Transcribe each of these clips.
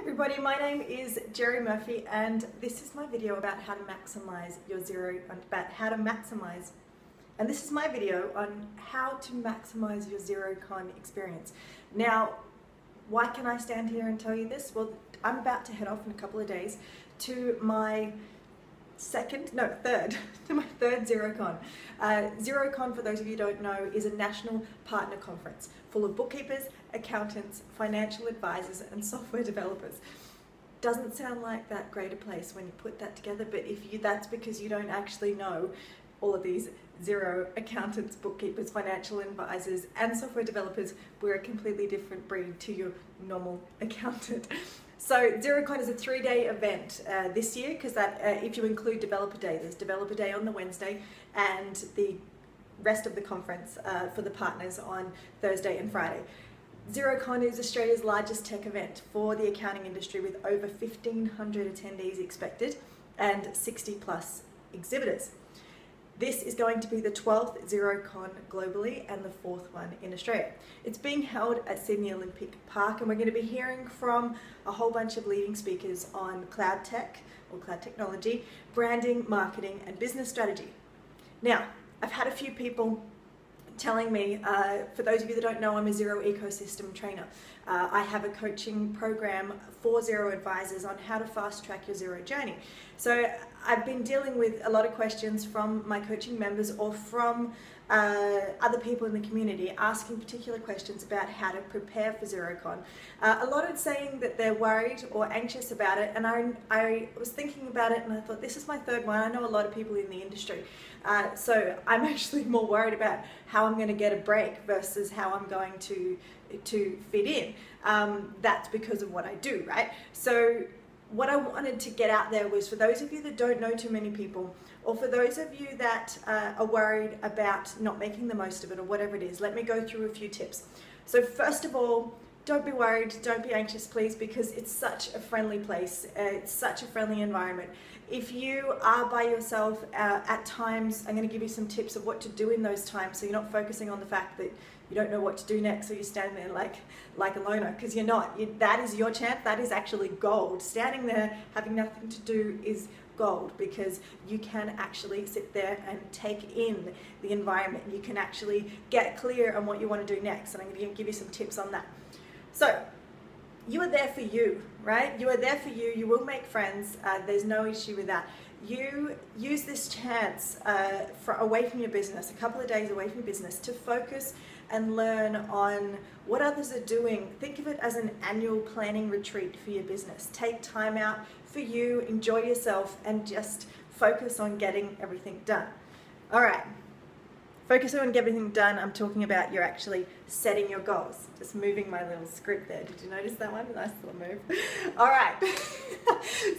Everybody, my name is Jerry Murphy and this is my video about how to maximize your and this is my video on how to maximize your Xerocon experience. Now, why can I stand here and tell you this? Well, I'm about to head off in a couple of days to my third Xerocon. Xerocon, for those of you who don't know, is a national partner conference full of bookkeepers, accountants, financial advisors and software developers. Doesn't sound like that great a place when you put that together, but that's because you don't actually know all of these Xero accountants, bookkeepers, financial advisors and software developers. We're a completely different breed to your normal accountant. So Xerocon is a 3-day event this year, because if you include Developer Day, there's Developer Day on the Wednesday and the rest of the conference for the partners on Thursday and Friday. Xerocon is Australia's largest tech event for the accounting industry, with over 1,500 attendees expected and 60 plus exhibitors. This is going to be the 12th Xerocon globally and the 4th one in Australia. It's being held at Sydney Olympic Park, and we're going to be hearing from a whole bunch of leading speakers on cloud tech or cloud technology, branding, marketing and business strategy. Now, I've had a few people telling me, for those of you that don't know, I'm a Xero ecosystem trainer. I have a coaching program for Xero advisors on how to fast track your Xero journey. So I've been dealing with a lot of questions from my coaching members or from other people in the community asking particular questions about how to prepare for Xerocon. A lot of saying that they're worried or anxious about it, and I was thinking about it and I thought, this is my third one. I know a lot of people in the industry, so I'm actually more worried about how I'm going to get a break versus how I'm going to fit in. That's because of what I do, right? So what I wanted to get out there was, for those of you that don't know too many people, or for those of you that are worried about not making the most of it or whatever it is, let me go through a few tips. So first of all, don't be worried, don't be anxious please, because it's such a friendly place, it's such a friendly environment. If you are by yourself at times, I'm going to give you some tips of what to do in those times, so you're not focusing on the fact that you don't know what to do next, so you're standing there like a loner, because you're not. That is your chance, that is actually gold. Standing there having nothing to do is gold, because you can actually sit there and take in the environment. You can actually get clear on what you want to do next, and I'm going to give you some tips on that. So you are there for you, right? You are there for you. You will make friends. There's no issue with that. You use this chance away from your business, a couple of days away from your business, to focus and learn on what others are doing. Think of it as an annual planning retreat for your business. Take time out for you, enjoy yourself, and just focus on getting everything done. All right. Focus on getting everything done. I'm talking about you're actually setting your goals. Just moving my little script there. Did you notice that one? Nice little move. All right.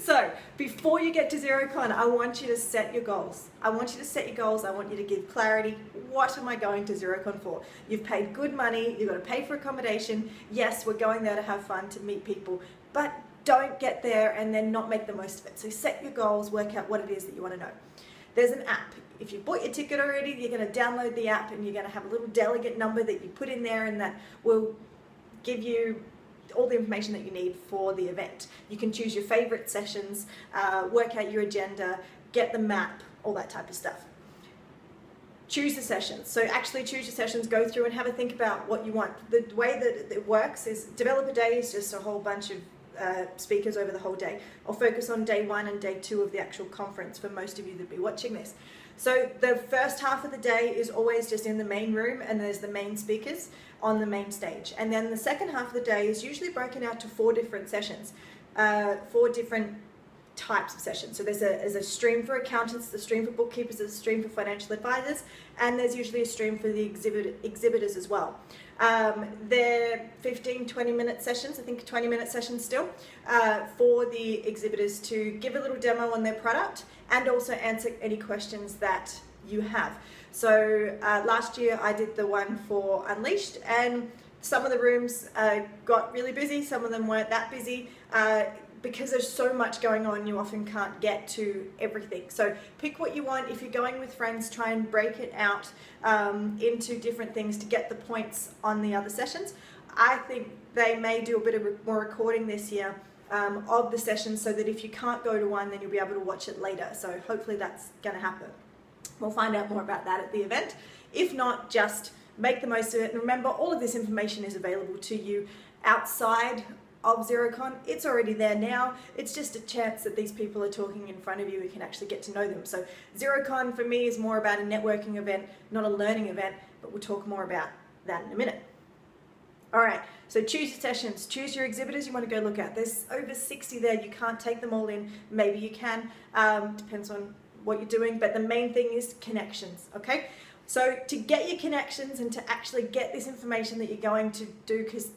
So before you get to Xerocon, I want you to set your goals. I want you to set your goals. I want you to give clarity. What am I going to Xerocon for? You've paid good money. You've got to pay for accommodation. Yes, we're going there to have fun, to meet people, but don't get there and then not make the most of it. So set your goals, work out what it is that you want to know. There's an app. If you've bought your ticket already, you're going to download the app and you're going to have a little delegate number that you put in there, and that will give you all the information that you need for the event. You can choose your favorite sessions, work out your agenda, get the map, all that type of stuff. Choose the sessions. So actually choose your sessions, go through and have a think about what you want. The way that it works is Developer Day is just a whole bunch of speakers over the whole day. I'll focus on day 1 and day 2 of the actual conference for most of you that will be watching this. So the first half of the day is always just in the main room, and there's the main speakers on the main stage. And then the second half of the day is usually broken out to 4 different sessions, 4 different types of sessions. So there's a stream for accountants, a stream for bookkeepers, a stream for financial advisors, and there's usually a stream for the exhibitors as well. They're 15-20 minute sessions, I think 20-minute sessions still, for the exhibitors to give a little demo on their product and also answer any questions that you have. So last year I did the one for Unleashed, and some of the rooms got really busy, some of them weren't that busy. Because there's so much going on, you often can't get to everything. So pick what you want. If you're going with friends, try and break it out into different things to get the points on the other sessions. I think they may do a bit of more recording this year of the sessions, so that if you can't go to one, then you'll be able to watch it later. So hopefully that's going to happen. We'll find out more about that at the event. If not, just make the most of it. And remember, all of this information is available to you outside of Xerocon. It's already there now. It's just a chance that these people are talking in front of you. We can actually get to know them. So Xerocon for me is more about a networking event, not a learning event, but we'll talk more about that in a minute. All right, so choose your sessions, choose your exhibitors you want to go look at. There's over 60 there. You can't take them all in. Maybe you can, depends on what you're doing, but the main thing is connections, okay? So to get your connections and to actually get this information that you're going to do, because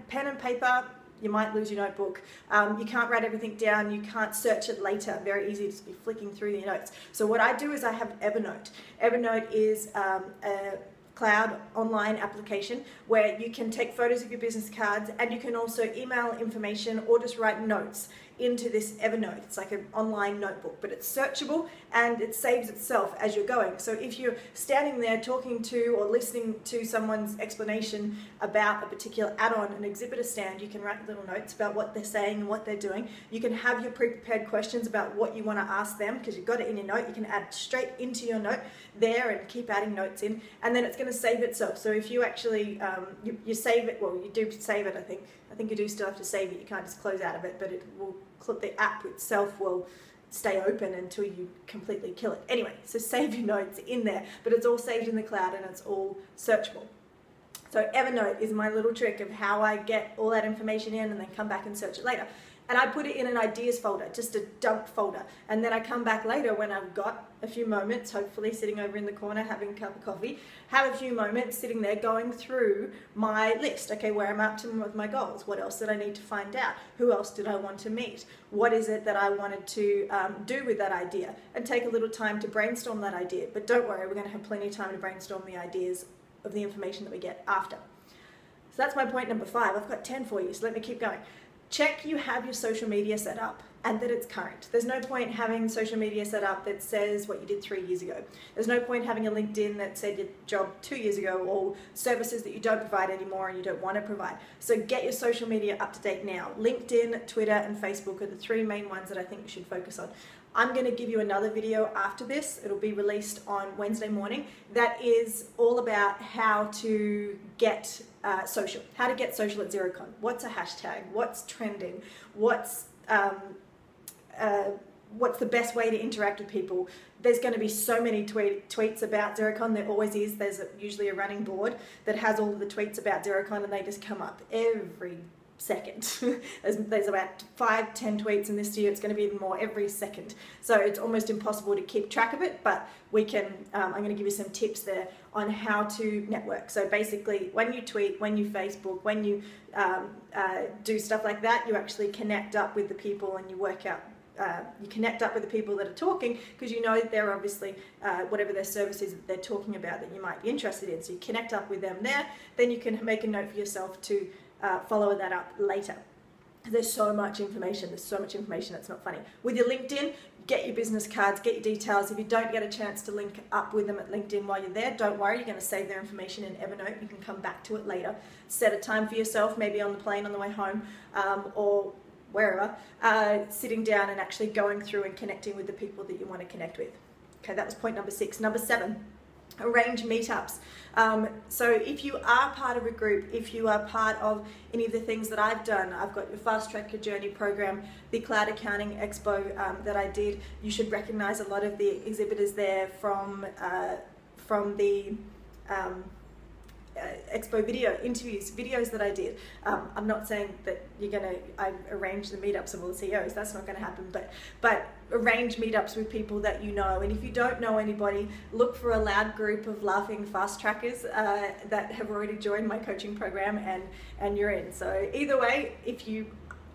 pen and paper, you might lose your notebook. You can't write everything down. You can't search it later. Very easy to just be flicking through your notes. So what I do is I have Evernote. Evernote is a cloud online application where you can take photos of your business cards, and you can also email information or just write notes into this Evernote. It's like an online notebook, but it's searchable and it saves itself as you're going. So if you're standing there talking to or listening to someone's explanation about a particular add-on, an exhibitor stand, you can write little notes about what they're saying and what they're doing. You can have your pre-prepared questions about what you want to ask them, because you've got it in your note. You can add straight into your note there and keep adding notes in, and then it's going to save itself. So if you actually you save it, well, you do save it, I think you do still have to save it. You can't just close out of it, but it will, the app itself will stay open until you completely kill it. Anyway, so save your notes in there, but it's all saved in the cloud and it's all searchable. So Evernote is my little trick of how I get all that information in and then come back and search it later. And I put it in an ideas folder, just a dump folder. And then I come back later when I've got a few moments, hopefully sitting over in the corner having a cup of coffee, have a few moments sitting there going through my list. Okay, where am I up to with my goals? What else did I need to find out? Who else did I want to meet? What is it that I wanted to do with that idea? And take a little time to brainstorm that idea. But don't worry, we're going to have plenty of time to brainstorm the ideas of the information that we get after. So that's my point number 5. I've got 10 for you, so let me keep going. Check you have your social media set up and that it's current. There's no point having social media set up that says what you did 3 years ago. There's no point having a LinkedIn that said your job 2 years ago, or services that you don't provide anymore and you don't want to provide. So get your social media up to date now. LinkedIn, Twitter, and Facebook are the 3 main ones that I think you should focus on. I'm going to give you another video after this. It'll be released on Wednesday morning. That is all about how to get social. How to get social at Xerocon. What's a hashtag? What's trending? What's the best way to interact with people? There's going to be so many tweets about Xerocon. There always is. There's usually a running board that has all of the tweets about Xerocon, and they just come up every second. There's about 5-10 tweets, and this year it's going to be even more every second. So it's almost impossible to keep track of it, but we can, I'm going to give you some tips there on how to network. So basically, when you tweet, when you Facebook, when you do stuff like that, you actually connect up with the people and you work out, you connect up with the people that are talking, because you know they're obviously, whatever their service is that they're talking about that you might be interested in. So you connect up with them there, then you can make a note for yourself to follow that up later. There's so much information, it's not funny. With your LinkedIn, get your business cards, get your details. If you don't get a chance to link up with them at LinkedIn while you're there, don't worry, you're going to save their information in Evernote. You can come back to it later. Set a time for yourself, maybe on the plane on the way home, or wherever, sitting down and actually going through and connecting with the people that you want to connect with. Okay, that was point number 6. Number 7. Arrange meetups. So if you are part of a group, if you are part of any of the things that I've done, I've got your Fast Track Your Journey program, the Cloud Accounting Expo that I did. You should recognize a lot of the exhibitors there from the Expo video interviews, videos that I did. I'm not saying that I arrange the meetups of all the CEOs, that's not going to happen, but arrange meetups with people that you know. And if you don't know anybody, look for a loud group of laughing fast trackers that have already joined my coaching program, and you're in. So either way, if you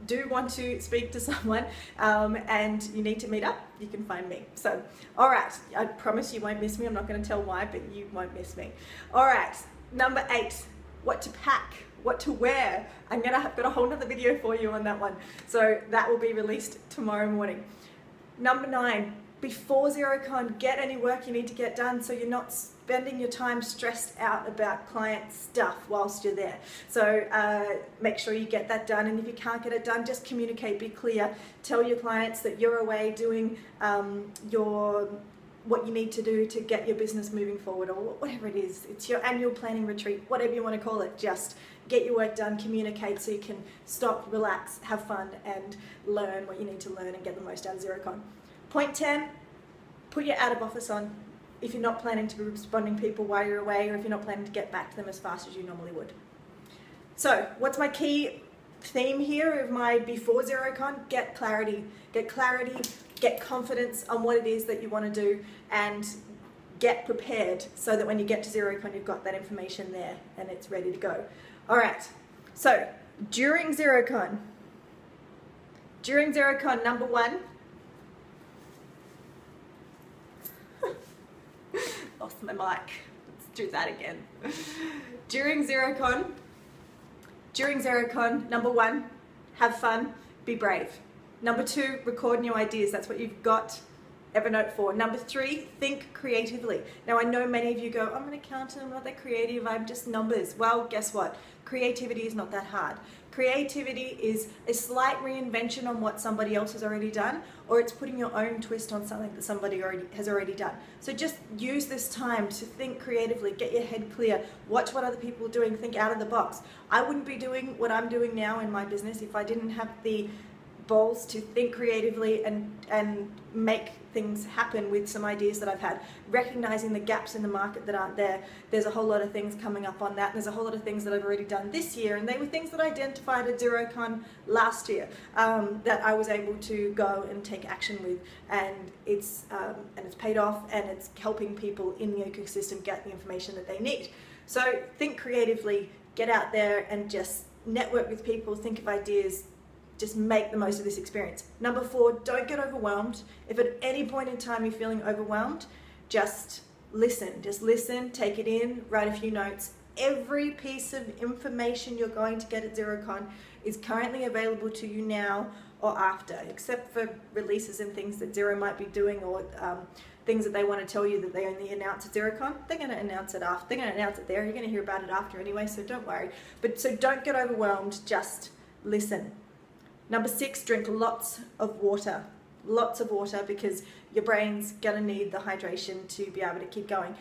do want to speak to someone and you need to meet up, you can find me. So, all right, I promise you won't miss me. I'm not going to tell why, but you won't miss me. All right. Number 8, what to pack, what to wear. I've got a whole nother video for you on that one. So that will be released tomorrow morning. Number 9, before Xerocon, get any work you need to get done so you're not spending your time stressed out about client stuff whilst you're there. So make sure you get that done, and if you can't get it done, just communicate, be clear, tell your clients that you're away doing what you need to do to get your business moving forward, or whatever it is. It's your annual planning retreat, whatever you want to call it. Just get your work done, communicate so you can stop, relax, have fun, and learn what you need to learn and get the most out of Xerocon. Point 10, put your out of office on if you're not planning to be responding to people while you're away, or if you're not planning to get back to them as fast as you normally would. So what's my key theme here of my before Xerocon? Get clarity, get confidence on what it is that you want to do, and get prepared so that when you get to Xerocon, you've got that information there and it's ready to go. All right, so during Xerocon, number one, lost my mic, let's do that again. During Xerocon, number one, have fun, be brave. Number two, record new ideas. That's what you've got Evernote for. Number three, think creatively. Now I know many of you go, I'm an accountant, I'm not that creative, I'm just numbers. Well, guess what? Creativity is not that hard. Creativity is a slight reinvention on what somebody else has already done, or it's putting your own twist on something that somebody has already done. So just use this time to think creatively, get your head clear, watch what other people are doing, think out of the box. I wouldn't be doing what I'm doing now in my business if I didn't have the balls to think creatively and make things happen with some ideas that I've had, recognizing the gaps in the market that aren't there. There's a whole lot of things coming up on that. There's a whole lot of things that I've already done this year, and they were things that I identified at Xerocon last year that I was able to go and take action with, and it's paid off, and it's helping people in the ecosystem get the information that they need. So think creatively, get out there and just network with people, think of ideas, just make the most of this experience. Number four, don't get overwhelmed. If at any point in time you're feeling overwhelmed, just listen, take it in, write a few notes. Every piece of information you're going to get at Xerocon is currently available to you now or after, except for releases and things that Xero might be doing, or things that they want to tell you that they only announce at Xerocon. They're going to announce it after. They're going to announce it there. You're going to hear about it after anyway, so don't worry. So don't get overwhelmed, just listen. Number six, drink lots of water, because your brain's gonna need the hydration to be able to keep going.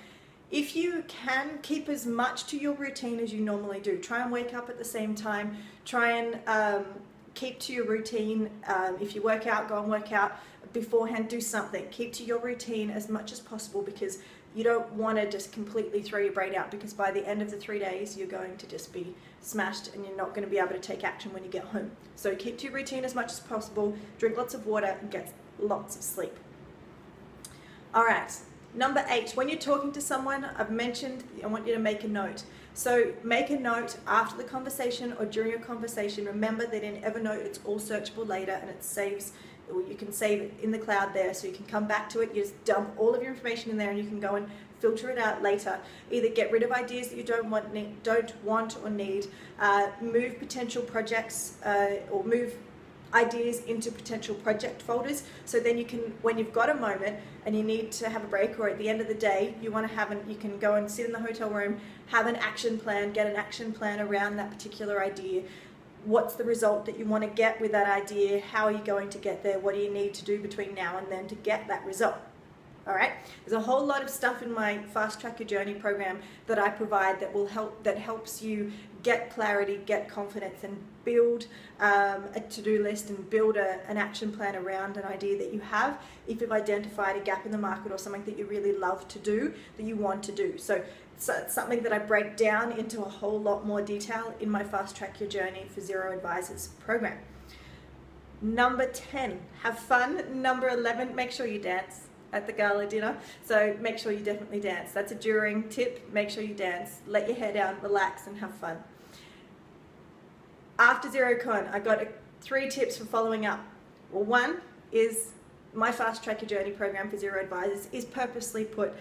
If you can, keep as much to your routine as you normally do. Try and wake up at the same time. Try and keep to your routine. If you work out, go and work out beforehand, do something. Keep to your routine as much as possible, because you don't want to just completely throw your brain out, because by the end of the 3 days you're going to just be smashed and you're not going to be able to take action when you get home. So keep to your routine as much as possible, drink lots of water, and get lots of sleep. All right, number 8, when you're talking to someone, I've mentioned I want you to make a note. So make a note after the conversation or during your conversation. Remember that in Evernote it's all searchable later, and it saves, or you can save it in the cloud there, so you can come back to it. You just dump all of your information in there, and you can go and filter it out later. Either get rid of ideas that you don't want or need, move potential projects or move ideas into potential project folders, so then you can, when you've got a moment and you need to have a break, or at the end of the day you want to have you can go and sit in the hotel room, have an action plan, get an action plan around that particular idea. What's the result that you want to get with that idea? How are you going to get there? What do you need to do between now and then to get that result? All right, there's a whole lot of stuff in my Fast Track Your Journey program that I provide that will helps you get clarity, get confidence, and build a to-do list and build an action plan around an idea that you have if you've identified a gap in the market or something that you really love to do, that you want to do. So it's something that I break down into a whole lot more detail in my Fast Track Your Journey for Xero Advisors program. Number 10, have fun. Number 11, make sure you dance at the gala dinner. So make sure you definitely dance. That's a during tip. Make sure you dance. Let your hair down, relax, and have fun. After Xerocon, I got 3 tips for following up. Well, one is my Fast Track Your Journey program for Xero advisors is purposely put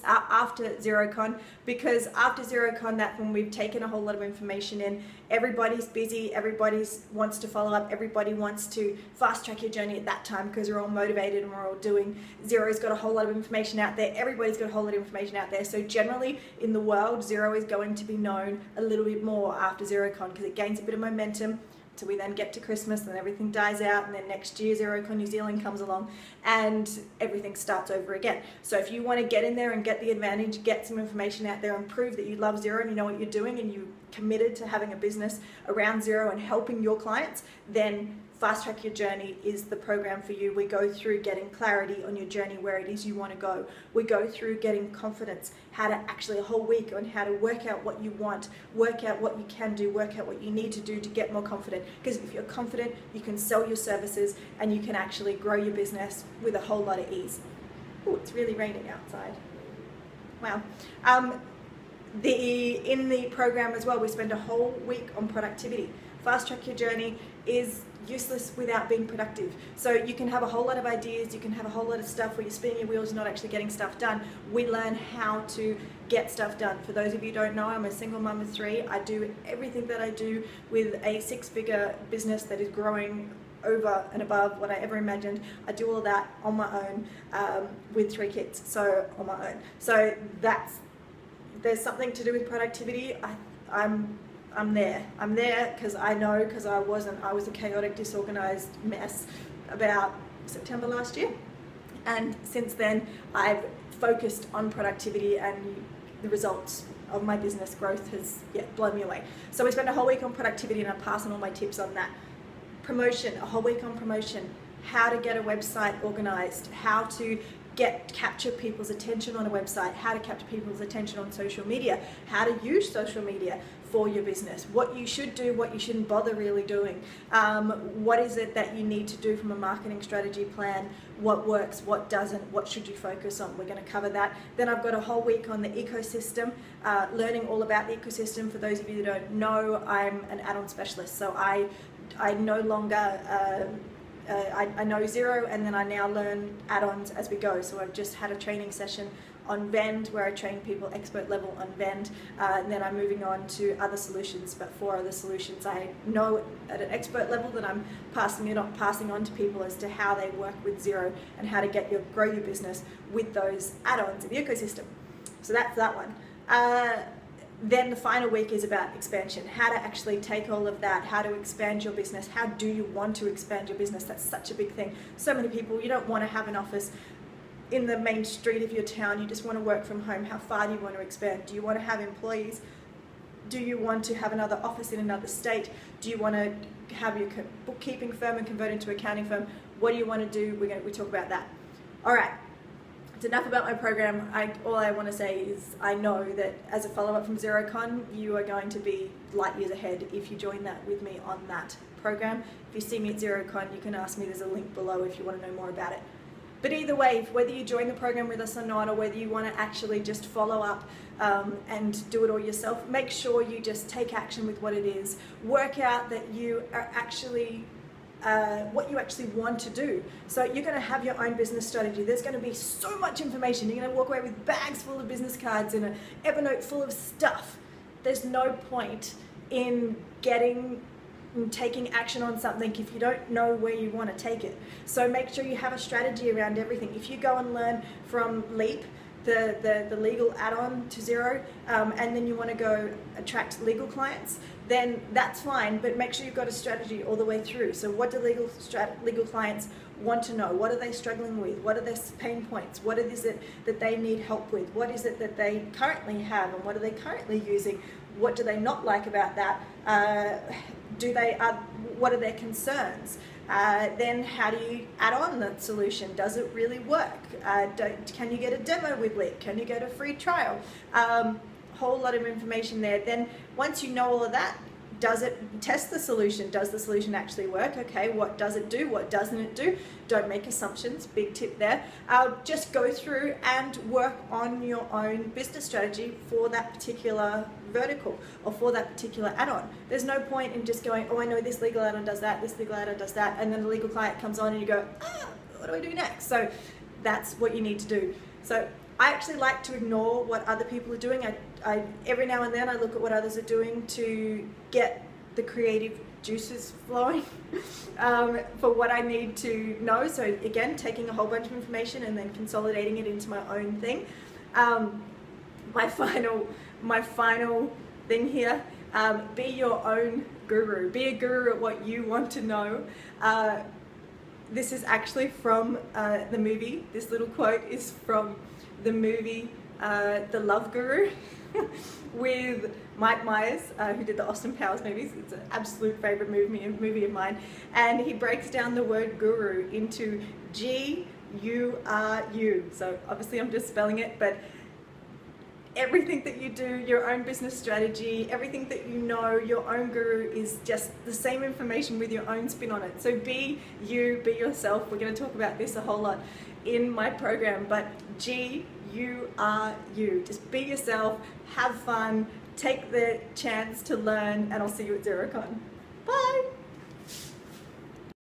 after Xerocon, because after Xerocon, that's when we've taken a whole lot of information in. Everybody's busy, everybody wants to follow up, everybody wants to fast track your journey at that time because we're all motivated and we're all doing. Xero's got a whole lot of information out there, everybody's got a whole lot of information out there. So generally in the world, Xero is going to be known a little bit more after Xerocon because it gains a bit of momentum. So we then get to Christmas and everything dies out, and then next year Xerocon New Zealand comes along and everything starts over again. So if you want to get in there and get the advantage, get some information out there and prove that you love Xero and you know what you're doing and you're committed to having a business around Xero and helping your clients, then Fast Track Your Journey is the program for you. We go through getting clarity on your journey, where it is you want to go. We go through getting confidence, how to actually a whole week on how to work out what you want, work out what you can do, work out what you need to do to get more confident. Because if you're confident, you can sell your services and you can actually grow your business with a whole lot of ease. Oh, it's really raining outside. Wow. In the program as well, we spend a whole week on productivity. Fast Track Your Journey is useless without being productive. So you can have a whole lot of ideas, you can have a whole lot of stuff where you're spinning your wheels and not actually getting stuff done. We learn how to get stuff done. For those of you who don't know, I'm a single mum of 3. I do everything that I do with a 6-figure business that is growing over and above what I ever imagined. I do all of that on my own with 3 kids, so on my own. So there's something to do with productivity. I'm there because I know, because I was a chaotic, disorganized mess about September last year, and since then I've focused on productivity, and the results of my business growth has blown me away. So we spent a whole week on productivity, and I'm passing all my tips on that. Promotion, a whole week on promotion, how to get a website organized, how to capture people's attention on a website, how to capture people's attention on social media, how to use social media for your business, what you should do, what you shouldn't bother really doing, what is it that you need to do from a marketing strategy plan, what works, what doesn't, what should you focus on. We're going to cover that. Then I've got a whole week on the ecosystem, learning all about the ecosystem. For those of you that don't know, I'm an add-on specialist, so I no longer I know Xero, and then I now learn add-ons as we go. So I've just had a training session on Vend where I train people expert level on Vend, and then I'm moving on to other solutions, but 4 other solutions I know at an expert level that I'm passing on to people as to how they work with Xero and how to grow your business with those add-ons in the ecosystem. So that's that one. Then the final week is about expansion, how to actually take all of that, how to expand your business. How do you want to expand your business? That's such a big thing. So many people, you don't want to have an office in the main street of your town, you just want to work from home. How far do you want to expand? Do you want to have employees? Do you want to have another office in another state? Do you want to have your bookkeeping firm and convert into an accounting firm? What do you want to do? We talk about that. All right. It's enough about my program. All I want to say is I know that as a follow-up from Xerocon, you are going to be light years ahead if you join that with me on that program. If you see me at Xerocon, you can ask me. There's a link below if you want to know more about it. But either way, whether you join the program with us or not, or whether you want to actually just follow up and do it all yourself, make sure you just take action with what it is. Work out that you are actually what you actually want to do. So you're going to have your own business strategy. There's going to be so much information. You're going to walk away with bags full of business cards and an Evernote full of stuff. There's no point in taking action on something if you don't know where you want to take it. So make sure you have a strategy around everything. If you go and learn from Leap, the legal add-on to Xero, and then you want to go attract legal clients, then that's fine, but make sure you've got a strategy all the way through. So what do legal clients want to know? What are they struggling with? What are their pain points? What is it that they need help with? What is it that they currently have, and what are they currently using? What do they not like about that? What are their concerns? Then how do you add on that solution? Does it really work? Can you get a demo with Leap? Can you get a free trial? Whole lot of information there. Then once you know all of that, does it test the solution? Does the solution actually work? Okay, what does it do? What doesn't it do? Don't make assumptions, big tip there. Just go through and work on your own business strategy for that particular vertical or for that particular add-on. There's no point in just going, oh, I know this legal add-on does that, this legal add-on does that, and then the legal client comes on and you go, what do I do next? So that's what you need to do. So I actually like to ignore what other people are doing. I every now and then I look at what others are doing to get the creative juices flowing for what I need to know. So again, taking a whole bunch of information and then consolidating it into my own thing. My final thing here, be your own guru. Be a guru at what you want to know. This is actually from the movie. This little quote is from the movie The Love Guru with Mike Myers, who did the Austin Powers movies. It's an absolute favorite movie of mine. And he breaks down the word guru into G-U-R-U. So obviously I'm just spelling it, but everything that you do, your own business strategy, everything that you know, your own guru is just the same information with your own spin on it. So be you, be yourself. We're going to talk about this a whole lot in my program, but G-U-R-U. Just be yourself, have fun, take the chance to learn, and I'll see you at Xerocon. Bye!